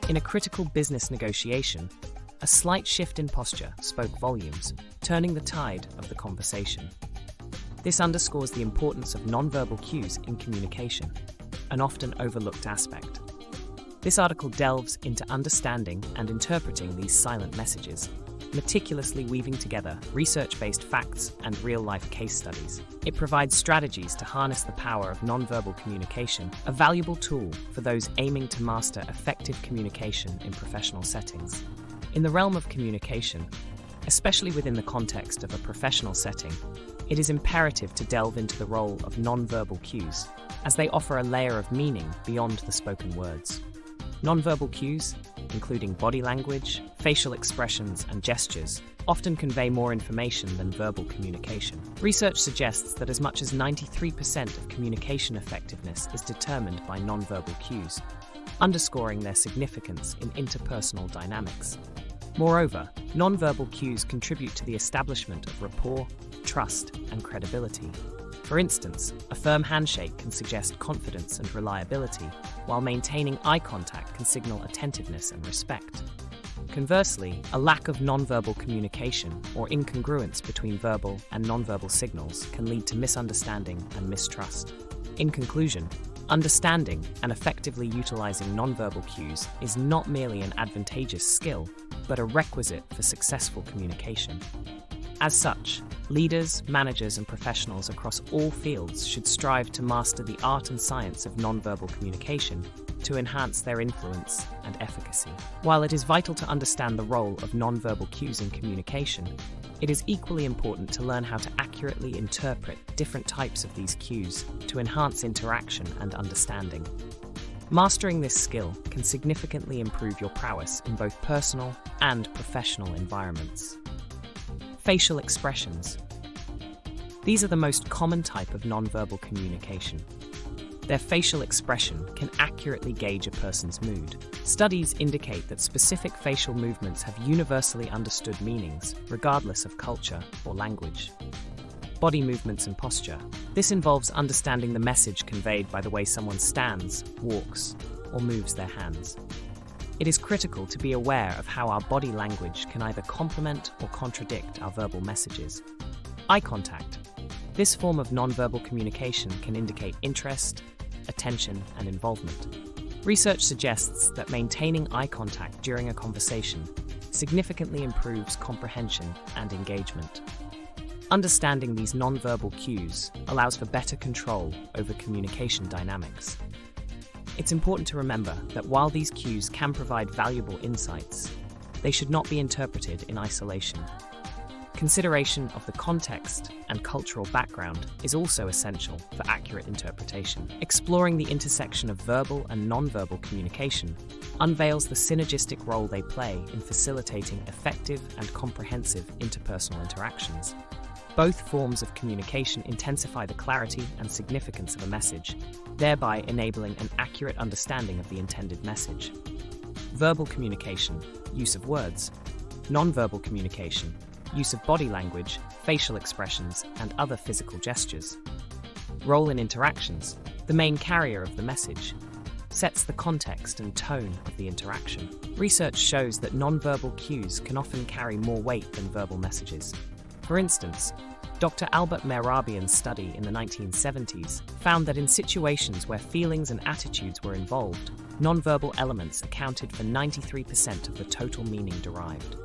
In a critical business negotiation, a slight shift in posture spoke volumes, turning the tide of the conversation. This underscores the importance of nonverbal cues in communication, an often overlooked aspect. This article delves into understanding and interpreting these silent messages, meticulously weaving together research-based facts and real-life case studies. It provides strategies to harness the power of nonverbal communication, a valuable tool for those aiming to master effective communication in professional settings. In the realm of communication, especially within the context of a professional setting, it is imperative to delve into the role of nonverbal cues, as they offer a layer of meaning beyond the spoken words. Nonverbal cues, including body language, facial expressions, and gestures, often convey more information than verbal communication. Research suggests that as much as 93% of communication effectiveness is determined by nonverbal cues, underscoring their significance in interpersonal dynamics. Moreover, nonverbal cues contribute to the establishment of rapport, trust, and credibility. For instance, a firm handshake can suggest confidence and reliability, while maintaining eye contact can signal attentiveness and respect. Conversely, a lack of nonverbal communication or incongruence between verbal and nonverbal signals can lead to misunderstanding and mistrust. In conclusion, understanding and effectively utilizing nonverbal cues is not merely an advantageous skill, but a requisite for successful communication. As such, leaders, managers, and professionals across all fields should strive to master the art and science of nonverbal communication to enhance their influence and efficacy. While it is vital to understand the role of nonverbal cues in communication, it is equally important to learn how to accurately interpret different types of these cues to enhance interaction and understanding. Mastering this skill can significantly improve your prowess in both personal and professional environments. Facial expressions. These are the most common type of nonverbal communication. Their facial expression can accurately gauge a person's mood. Studies indicate that specific facial movements have universally understood meanings, regardless of culture or language. Body movements and posture. This involves understanding the message conveyed by the way someone stands, walks, or moves their hands. It is critical to be aware of how our body language can either complement or contradict our verbal messages. Eye contact. This form of nonverbal communication can indicate interest, attention, and involvement. Research suggests that maintaining eye contact during a conversation significantly improves comprehension and engagement. Understanding these nonverbal cues allows for better control over communication dynamics. It's important to remember that while these cues can provide valuable insights, they should not be interpreted in isolation. Consideration of the context and cultural background is also essential for accurate interpretation. Exploring the intersection of verbal and nonverbal communication unveils the synergistic role they play in facilitating effective and comprehensive interpersonal interactions. Both forms of communication intensify the clarity and significance of a message, thereby enabling an accurate understanding of the intended message. Verbal communication, use of words. Nonverbal communication, use of body language, facial expressions, and other physical gestures. Role in interactions, the main carrier of the message, sets the context and tone of the interaction. Research shows that nonverbal cues can often carry more weight than verbal messages. For instance, Dr. Albert Mehrabian's study in the 1970s found that in situations where feelings and attitudes were involved, nonverbal elements accounted for 93% of the total meaning derived.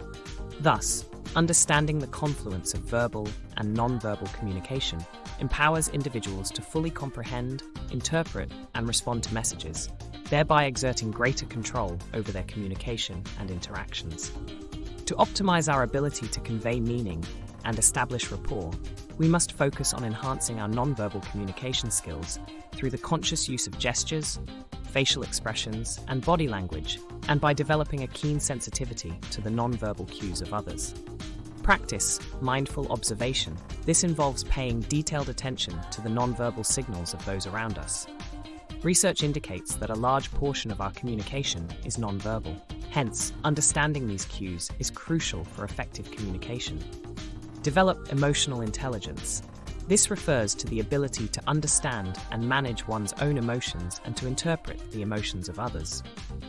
Thus, understanding the confluence of verbal and nonverbal communication empowers individuals to fully comprehend, interpret, and respond to messages, thereby exerting greater control over their communication and interactions. To optimize our ability to convey meaning and establish rapport, we must focus on enhancing our nonverbal communication skills through the conscious use of gestures, facial expressions, and body language, and by developing a keen sensitivity to the nonverbal cues of others. Practice mindful observation. This involves paying detailed attention to the nonverbal signals of those around us. Research indicates that a large portion of our communication is nonverbal. Hence, understanding these cues is crucial for effective communication. Develop emotional intelligence. This refers to the ability to understand and manage one's own emotions and to interpret the emotions of others.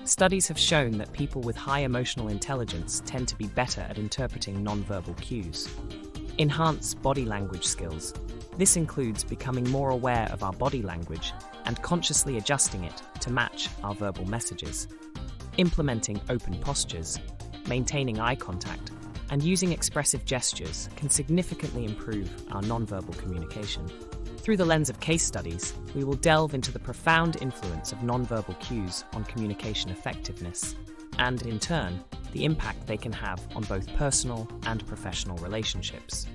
Studies have shown that people with high emotional intelligence tend to be better at interpreting nonverbal cues. Enhance body language skills. This includes becoming more aware of our body language and consciously adjusting it to match our verbal messages. Implementing open postures, maintaining eye contact, and using expressive gestures can significantly improve our nonverbal communication. Through the lens of case studies, we will delve into the profound influence of nonverbal cues on communication effectiveness, and in turn, the impact they can have on both personal and professional relationships.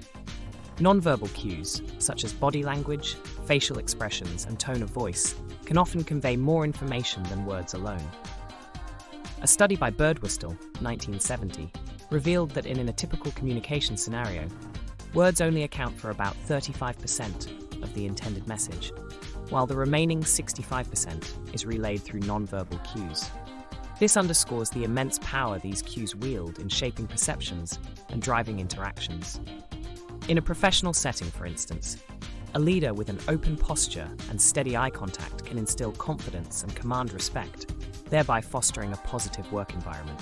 Nonverbal cues, such as body language, facial expressions, and tone of voice, can often convey more information than words alone. A study by Birdwhistle, 1970, revealed that in a typical communication scenario, words only account for about 35% of the intended message, while the remaining 65% is relayed through nonverbal cues. This underscores the immense power these cues wield in shaping perceptions and driving interactions. In a professional setting, for instance, a leader with an open posture and steady eye contact can instill confidence and command respect, thereby fostering a positive work environment.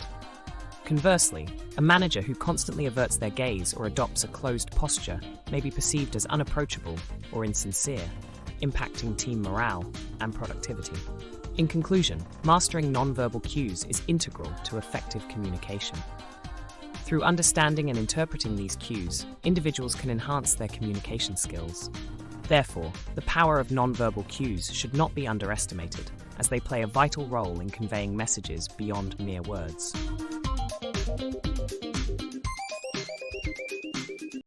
Conversely, a manager who constantly averts their gaze or adopts a closed posture may be perceived as unapproachable or insincere, impacting team morale and productivity. In conclusion, mastering nonverbal cues is integral to effective communication. Through understanding and interpreting these cues, individuals can enhance their communication skills. Therefore, the power of nonverbal cues should not be underestimated, as they play a vital role in conveying messages beyond mere words.